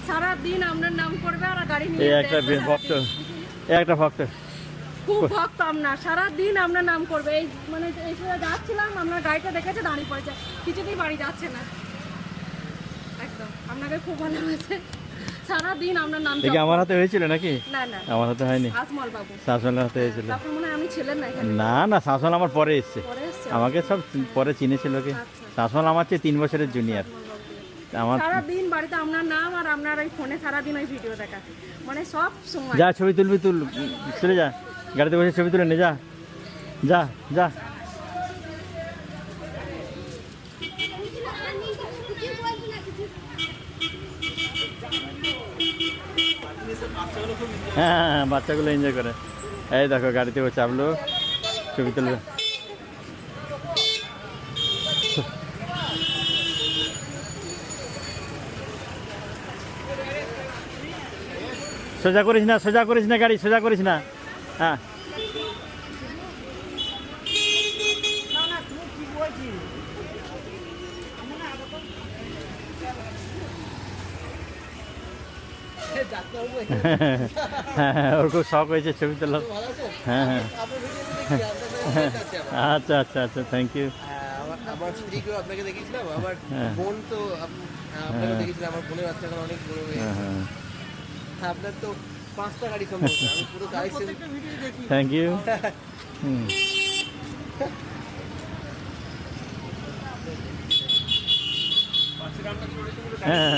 সারা দিন আপনার নাম করবে আর গাড়ি নিয়ে এই একটা ভক্ত, এই একটা ভক্ত, খুব ভক্ত আপনার, সারা দিন আপনার নাম করবে। এই মানে এই সময় যাচ্ছিলাম, আপনার গাড়িটা দেখেছে দাঁড়িয়ে পড়েছে, কিছুতেই বাড়ি যাচ্ছে না। একদম আপনাকে খুব ভালো হয়েছে, সারা দিন আপনার নাম। দেখি আমার হাতে হয়েছিল নাকি? না না, আমার হাতে হয়নি, আজমল বাবু শাসনের হাতে হয়েছিল। তখন মনে হয় আমি ছিলেন না এখানে। না না, শাসন আমার পরে এসছে, পরে এসছে? আমাকে সব পরে চিনেছিল কি। আচ্ছা। শাসন আমার চেয়ে 3 বছরের জুনিয়র। আমার সারা দিন বাড়িতে আপনার নাম আর আপনার ওই ফোনে সারা দিন ওই ভিডিও দেখা, মানে সব সময়। যা ছবি তুলবি তুল, চলে যা, গাড়িতে বসে ছবি তুলে নে, যা যা যা। হ্যাঁ, বাচ্চাগুলো এনজয় করে। এই দেখো গাড়িতে ও চাপলো, ছবি তুলবে। সোজা করিস না, সোজা করিস না, গাড়ি সোজা করিস না। হ্যাঁ হ্যাঁ, ওর খুব শখ হয়েছে ছবি তোলার। হ্যাঁ হ্যাঁ, আচ্ছা আচ্ছা আচ্ছা, থ্যাংক ইউ। আমার স্ত্রীকেও আপনাকে দেখেছিলাম, আমার বোন তো আপনাকে দেখেছিলাম, আমার বোনের বাচ্চা এখন অনেক বড় হয়ে গেছে। আপনার তো 5টা গাড়ি সম্ভব, আমি পুরো কালেকশন দেখি। Thank you. হ্যাঁ